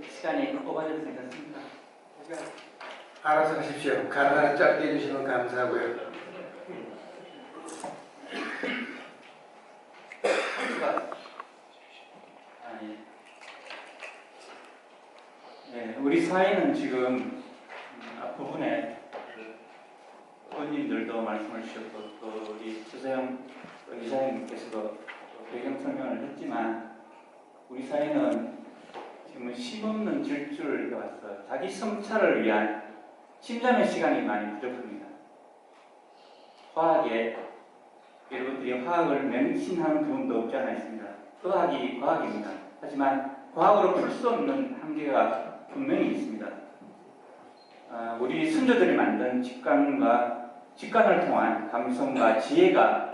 시간이 오버돼서 괜찮습니까? 알아서 하십시오. 가능한 짧게 해주시면 감사하고요. 네, 우리 사회는 지금 앞부분에 의원님들도 말씀을 주셨고 또 우리 최소영 이사님께서도 배경 설명을 했지만 우리 사회는 지금 쉼없는 질주를 해왔어 자기 성찰을 위한 침잠의 시간이 많이 부족합니다. 과학에 여러분들이 화학을 맹신하는 부분도 없지 않아 있습니다. 과학이 과학입니다. 하지만 과학으로 풀 수 없는 한계가 분명히 있습니다. 우리 선조들이 만든 직관을 통한 감성과 지혜가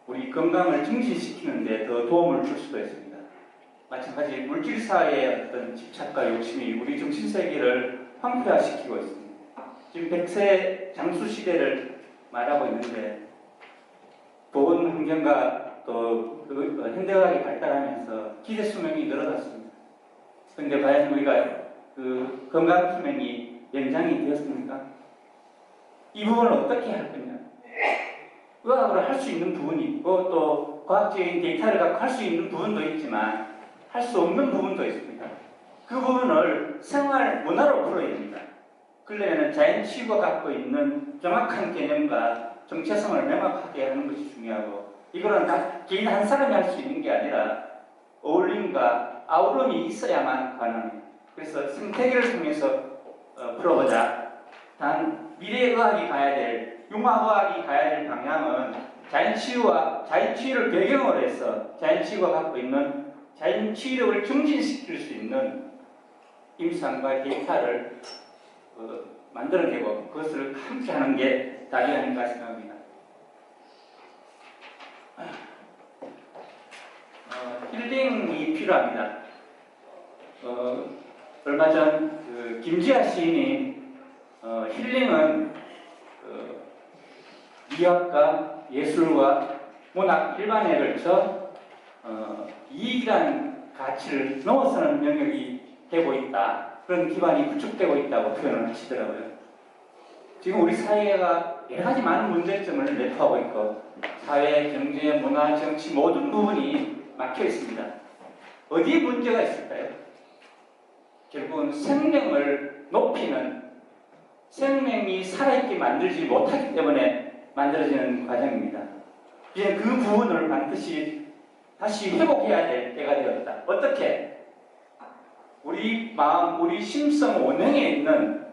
우리 건강을 증진시키는 데 더 도움을 줄 수도 있습니다. 마찬가지 물질사회의 어떤 집착과 욕심이 우리 정신세계를 황폐화시키고 있습니다. 지금 100세 장수시대를 말하고 있는데 보건 환경과 또 현대과학이 발달하면서 기대 수명이 늘어났습니다. 그런데 과연 우리가 그 건강 수명이 연장이 되었습니까? 이 부분을 어떻게 할 거냐? 의학으로 할 수 있는 부분이 있고 또 과학적인 데이터를 갖고 할 수 있는 부분도 있지만 할 수 없는 부분도 있습니다. 그 부분을 생활 문화로 풀어야 됩니다. 그러려면 자연치유가 갖고 있는 정확한 개념과 정체성을 명확하게 하는 것이 중요하고 이거는 다 개인 한 사람이 할 수 있는 게 아니라 어울림과 아우럼이 있어야만 가능합니다. 그래서 생태계를 통해서 풀어보자. 단 미래의학이 가야 될 융화의학이 가야 될 방향은 자연치유를 배경으로 해서 자연치유가 갖고 있는 자연치유력을 증진시킬 수 있는 임상과 데이터를 만들어내고 그것을 함께 하는 게 답이 아닌가 생각합니다. 힐링이 필요합니다. 얼마 전 김지아 시인이 힐링은 미학과 예술과 문학 일반에 걸쳐 이익이라는 가치를 넘어서는 영역이 되고 있다. 그런 기반이 구축되고 있다고 표현을 하시더라고요. 지금 우리 사회가 여러 가지 많은 문제점을 내포하고 있고 사회, 경제, 문화, 정치 모든 부분이 막혀 있습니다. 어디에 문제가 있을까요? 결국은 생명을 높이는 생명이 살아있게 만들지 못하기 때문에 만들어지는 과정입니다. 이제 그 부분을 반드시 다시 회복해야 될 때가 되었다. 어떻게? 우리 마음, 우리 심성 원형에 있는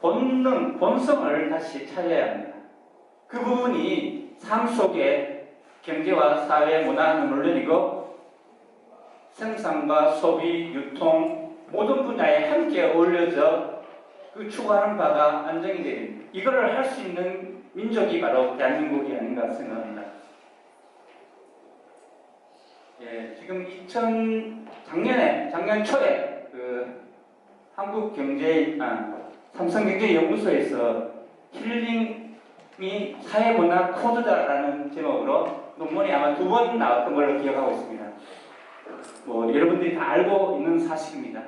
본능, 본성을 다시 찾아야 합니다. 그 부분이 삶 속에 경제와 사회, 문화는 물론이고 생산과 소비, 유통 모든 분야에 함께 어울려져 그 추구하는 바가 안정이 됩니다. 이거를 할 수 있는 민족이 바로 대한민국이 아닌가 생각합니다. 예, 지금 작년 초에 삼성경제연구소에서 힐링이 사회문화 코드다라는 제목으로 논문이 아마 2번 나왔던 걸로 기억하고 있습니다. 여러분들이 다 알고 있는 사실입니다.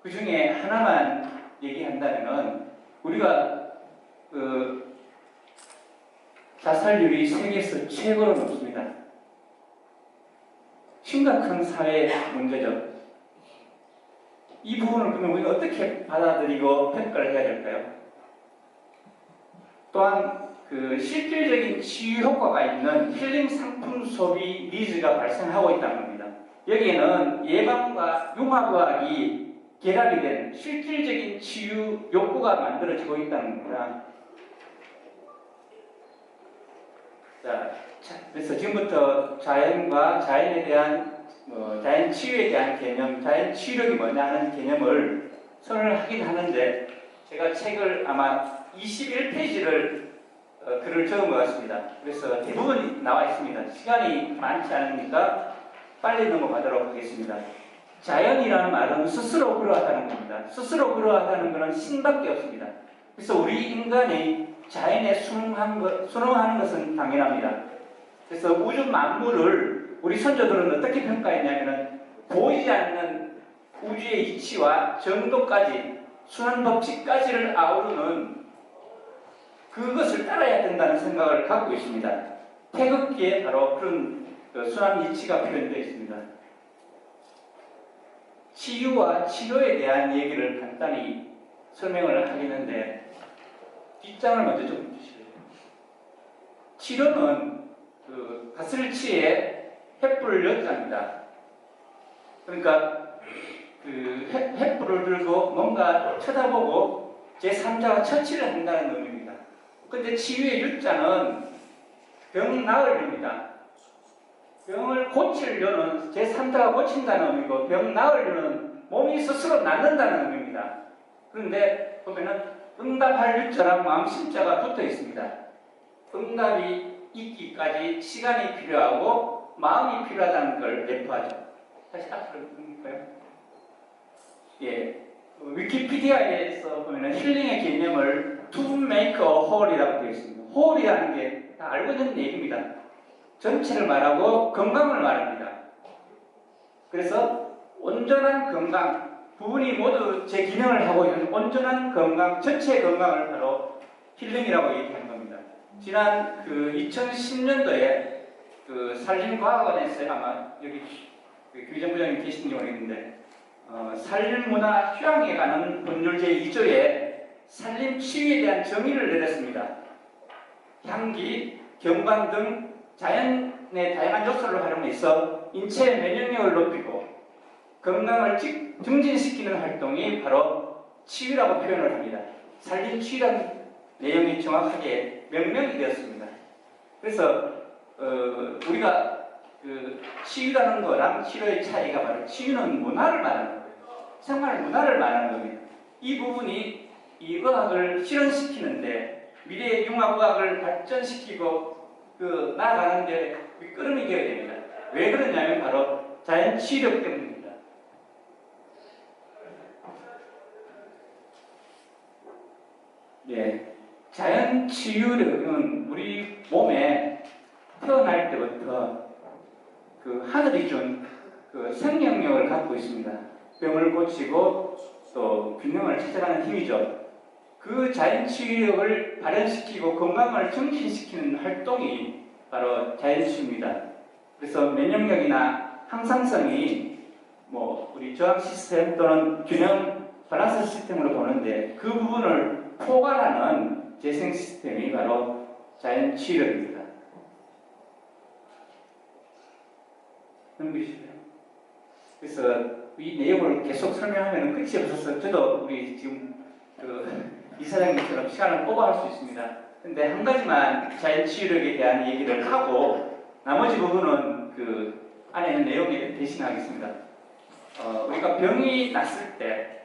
그 중에 하나만 얘기한다면 우리가 자살률이 세계에서 최고로 높습니다. 심각한 사회 문제죠. 이 부분을 그러면 우리가 어떻게 받아들이고 평가를 해야 될까요? 또한 실질적인 치유 효과가 있는 힐링 상품 소비 니즈가 발생하고 있다는 겁니다. 여기에는 예방과 융합의학이 결합이 된 실질적인 치유 욕구가 만들어지고 있다는 겁니다. 그래서 지금부터 자연과 자연에 대한 자연 치유에 대한 개념, 자연 치유력이 뭐냐 하는 개념을 선언을 하긴 하는데 제가 책을 아마 21페이지를 글을 적은 것 같습니다. 그래서 대부분 나와 있습니다. 시간이 많지 않으니까 빨리 넘어가도록 하겠습니다. 자연이라는 말은 스스로 그러하다는 겁니다. 스스로 그러하다는 것은 신밖에 없습니다. 그래서 우리 인간이 자연에 순응하는 것은 당연합니다. 그래서 우주 만물을 우리 선조들은 어떻게 평가했냐면 보이지 않는 우주의 이치와 정도까지 순환 법칙까지를 아우르는 그것을 따라야 된다는 생각을 갖고 있습니다. 태극기에 바로 그런 순환 이치가 표현되어 있습니다. 치유와 치료에 대한 얘기를 간단히 설명을 하겠는데 뒷장을 먼저 좀 주시죠. 치료는 그 가슬치의 횃불 여자입니다. 그러니까 그 횃불을 들고 뭔가 쳐다보고 제3자와 처치를 한다는 의미입니다. 근데 치유의 유자는 병 나으려입니다. 병을 고치려는 제3자가 고친다는 의미고 병 나으려는 몸이 스스로 낫는다는 의미입니다. 그런데 보면은 응답할 유자랑 마음심자가 붙어 있습니다. 응답이 있기까지 시간이 필요하고 마음이 필요하다는 걸 내포하죠. 다시 앞으로 볼까요? 예, 위키피디아에서 보면 힐링의 개념을 to make a whole이라고 되어 있습니다. whole이라는 게 다 알고 있는 얘기입니다. 전체를 말하고 건강을 말합니다. 그래서 온전한 건강, 부분이 모두 제 기능을 하고 있는 온전한 건강, 전체 건강을 바로 힐링이라고 얘기하는 겁니다. 지난 그 2010년도에 그 산림과학원에서 아마 여기 교정부장님 계신지 모르겠는데 산림문화 휴양에 관한 법률 제2조에 산림치유에 대한 정의를 내렸습니다. 향기, 경관 등 자연의 다양한 요소를 활용해서 인체 면역력을 높이고 건강을 증진시키는 활동이 바로 치유라고 표현을 합니다. 산림치유라는 내용이 정확하게 명명이 되었습니다. 그래서 우리가 그 치유라는 거랑 치료의 차이가 바로 치유는 문화를 말하는 거예요. 생활 문화를 말하는 겁니다. 이 부분이 이 의학을 실현시키는데 미래의 융합의학을 발전시키고 나아가는데 끌음이 되어야 됩니다. 왜 그러냐면 바로 자연 치유력 때문입니다. 예, 자연 치유력은 우리 몸에 태어날 때부터 그 하늘이 준 그 생명력을 갖고 있습니다. 병을 고치고 또 균형을 찾아가는 힘이죠. 그 자연 치유력을 발현시키고 건강을 증진시키는 활동이 바로 자연 치유입니다. 그래서 면역력이나 항상성이 우리 저항 시스템 또는 균형 밸런스 시스템으로 보는데 그 부분을 포괄하는 재생 시스템이 바로 자연 치유력입니다. 넘기시죠. 그래서 이 내용을 계속 설명하면 끝이 없어서 저도 우리 지금 이사장님처럼 시간을 뽑아 할 수 있습니다. 근데 한 가지만 자연 치유력에 대한 얘기를 하고 나머지 부분은 그 안에 있는 내용에 대신하겠습니다. 우리가 병이 났을 때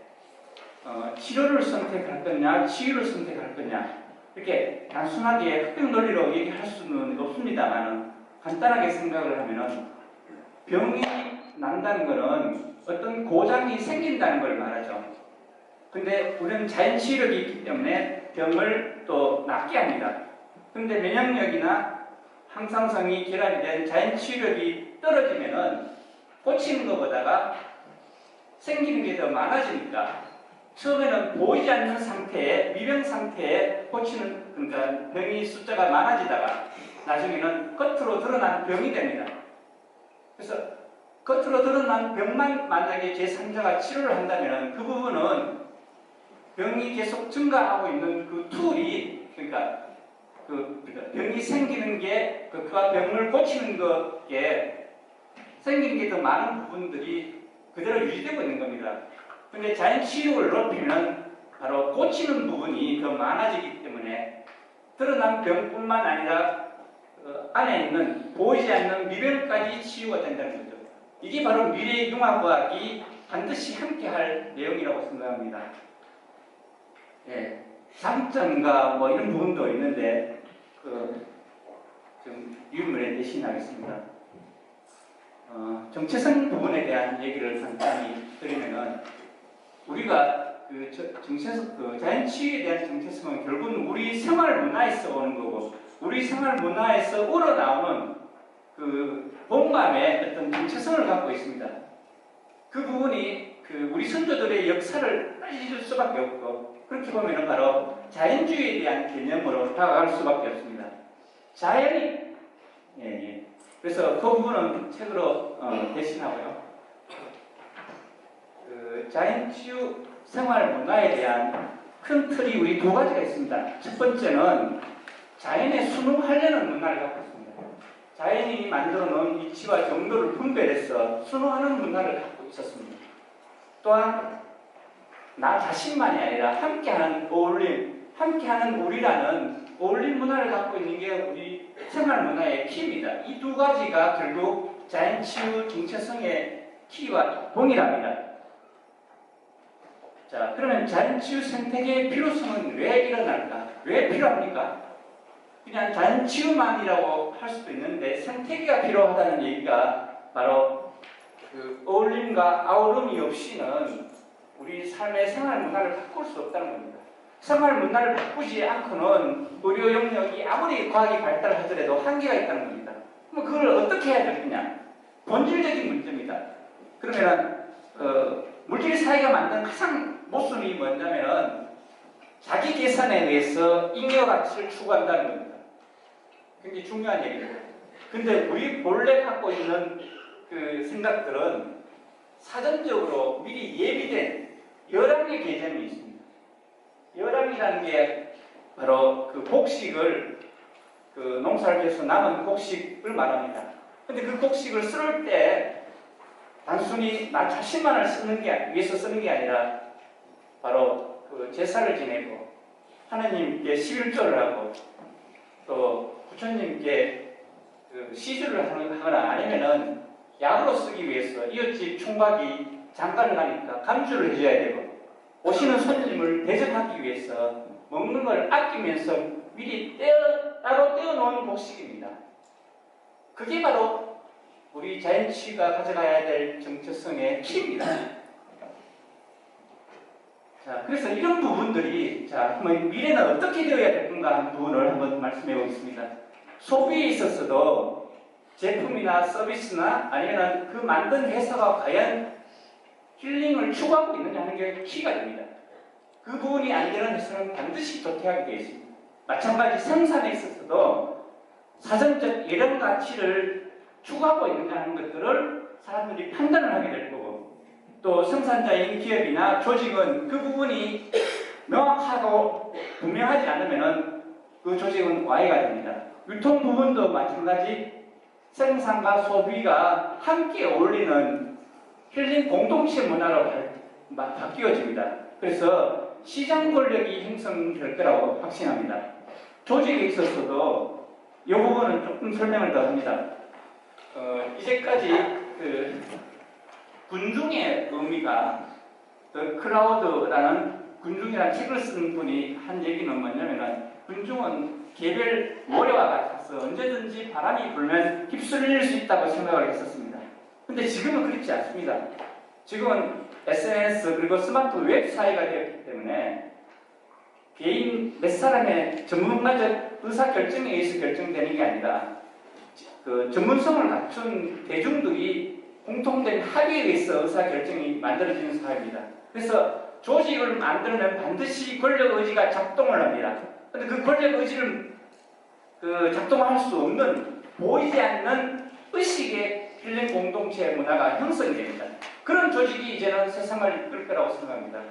치료를 선택할 거냐 치유를 선택할 거냐 이렇게 단순하게 흑백 논리로 얘기할 수는 없습니다만 간단하게 생각을 하면은 병이 난다는 것은 어떤 고장이 생긴다는 걸 말하죠. 근데 우리는 자연 치유력이 있기 때문에 병을 또 낫게 합니다. 근데 면역력이나 항상성이 결합이 된 자연 치유력이 떨어지면은 고치는 것보다가 생기는 게 더 많아지니까 처음에는 보이지 않는 상태에 미병 상태에 고치는 그러니까 병이 숫자가 많아지다가 나중에는 겉으로 드러난 병이 됩니다. 그래서 겉으로 드러난 병만 만약에 제3자가 치료를 한다면 그 부분은 병이 계속 증가하고 있는 그 툴이 그러니까 병이 생기는 게 그와 병을 고치는 것에 생기는 게 더 많은 부분들이 그대로 유지되고 있는 겁니다. 근데 자연 치유를 높이면 바로 고치는 부분이 더 많아지기 때문에 드러난 병뿐만 아니라 안에 있는 보이지 않는 미병까지 치유가 된다는 거죠. 이게 바로 미래의 융합의학이 반드시 함께할 내용이라고 생각합니다. 예, 장점과 이런 부분도 있는데 좀 유물에 대신하겠습니다. 정체성 부분에 대한 얘기를 간단히 드리면은 우리가 자연 치유에 대한 정체성은 결국은 우리 생활 문화에서 오는 거고 우리 생활 문화에서 우러나오는 그 본감의 어떤 정체성을 갖고 있습니다. 그 부분이 우리 선조들의 역사를 따질 수밖에 없고, 그렇게 보면 바로 자연주의에 대한 개념으로 다가갈 수밖에 없습니다. 자연이, 그래서 그 부분은 책으로 대신하고요. 자연치유 생활 문화에 대한 큰 틀이 우리 두 가지가 있습니다. 첫 번째는 자연에 순응하려는 문화를 갖고 있습니다. 자연이 만들어 놓은 위치와 정도를 분별해서 순응하는 문화를 갖고 있었습니다. 또한 나 자신만이 아니라 함께하는 어울림, 함께하는 우리라는 어울림 문화를 갖고 있는 게 우리 생활 문화의 키입니다. 이 두 가지가 결국 자연치유 정체성의 키와 동일합니다. 자, 그러면 자연치유 생태계의 필요성은 왜 일어날까? 왜 필요합니까? 그냥 자연치유만이라고 할 수도 있는데 생태계가 필요하다는 얘기가 바로 어울림과 아우름이 없이는 우리 삶의 생활 문화를 바꿀 수 없다는 겁니다. 생활 문화를 바꾸지 않고는 의료 영역이 아무리 과학이 발달하더라도 한계가 있다는 겁니다. 그럼 그걸 어떻게 해야 될 거냐? 본질적인 문제입니다. 그러면 물질 사회가 만든 가장 모순이 뭐냐면은 자기 계산에 의해서 잉여 가치를 추구한다는 겁니다. 굉장히 중요한 얘기입니다. 근데 우리 본래 갖고 있는 생각들은 사전적으로 미리 예비된 열왕의 개념이 있습니다. 열왕이라는 게 바로 복식을 농사를 해서 남은 곡식을 말합니다. 근데 그 곡식을 쓸 때 단순히 나 자신만을 위해서 쓰는 게 아니라 바로 제사를 지내고 하나님께 11조를 하고 또 부처님께 시주를 하거나 아니면은 약으로 쓰기 위해서 이웃집 총각이 장가를 가니까 감주를 해줘야 되고 오시는 손님을 대접하기 위해서 먹는 걸 아끼면서 미리 따로 떼어놓은 곡식입니다. 그게 바로 우리 자연치유가 가져가야 될 정체성의 키입니다. 자, 그래서 이런 부분들이 미래는 어떻게 되어야 될 건가 하는 부분을 한번 말씀해 보겠습니다. 소비에 있어서도 제품이나 서비스나 아니면 그 만든 회사가 과연 힐링을 추구하고 있느냐 하는 게 키가 됩니다. 그 부분이 안 되는 회사는 반드시 도태하게 되어 있습니다. 마찬가지 생산에 있어서도 사전적 예령 가치를 추구하고 있느냐 하는 것들을 사람들이 판단을 하게 될 거고 또 생산자인 기업이나 조직은 그 부분이 명확하고 분명하지 않으면 그 조직은 와해가 됩니다. 유통 부분도 마찬가지 생산과 소비가 함께 어울리는 힐링 공동체 문화로 바뀌어집니다. 그래서 시장 권력이 형성될 거라고 확신합니다. 조직에 있어서도 이 부분은 조금 설명을 더 합니다. 이제까지 군중의 의미가 클라우드라는 군중이라는 책을 쓴 분이 한 얘기는 뭐냐면은 군중은 개별 모래와 같아서 언제든지 바람이 불면 휩쓸릴 수 있다고 생각을 했었습니다. 근데 지금은 그렇지 않습니다. 지금은 SNS 그리고 스마트 웹 사회가 되었기 때문에 개인 몇 사람의 전문가적 의사결정에 의해서 결정되는 게 아니라 전문성을 갖춘 대중들이 공통된 합의에 의해서 의사결정이 만들어지는 사회입니다. 그래서 조직을 만들면 반드시 권력 의지가 작동을 합니다. 근데 그 권력 의지를 작동할 수 없는 보이지 않는 의식의 힐링 공동체 문화가 형성이 됩니다. 그런 조직이 이제는 세상을 이끌 거라고 생각합니다.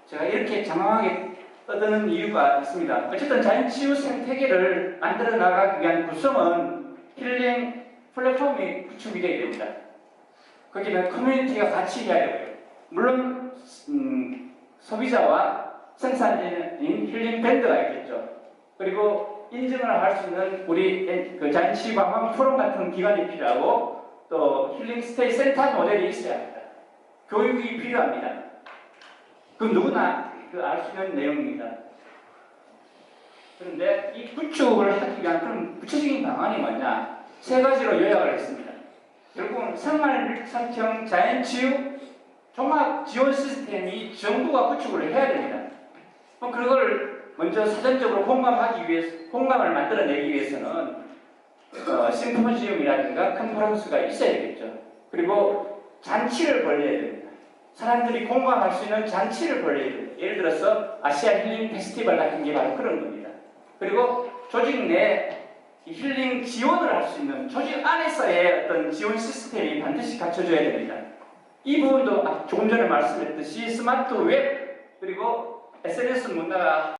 제가 이렇게 장황하게 떠드는 이유가 있습니다. 어쨌든 자연치유 생태계를 만들어 나가기 위한 구성은 힐링 플랫폼이 구축이 되어야 됩니다. 거기는 커뮤니티가 같이 해야 되고요. 물론 소비자와 생산자인 힐링 밴드가 있겠죠. 그리고 인증을 할 수 있는 우리 자연치유 관광 포럼 같은 기관이 필요하고 또 힐링 스테이 센터 모델이 있어야 합니다. 교육이 필요합니다. 그 누구나 알 수 있는 내용입니다. 그런데 이 구축을 하기 위한 그런 구체적인 방안이 뭐냐? 세 가지로 요약을 했습니다. 결국은 생활밀착형 자연치유 종합 지원 시스템이 정부가 구축을 해야 됩니다. 그걸 먼저 사전적으로 공감을 만들어내기 위해서는 심포지움이라든가 컨퍼런스가 있어야 되겠죠. 그리고 잔치를 벌려야 됩니다. 사람들이 공감할 수 있는 잔치를 벌여야 됩니다. 예를 들어서 아시아 힐링 페스티벌 같은 게 바로 그런 겁니다. 그리고 조직 내 힐링 지원을 할 수 있는 조직 안에서의 어떤 지원 시스템이 반드시 갖춰져야 됩니다. 이 부분도 조금 전에 말씀했듯이 스마트 웹 그리고 SNS 문화가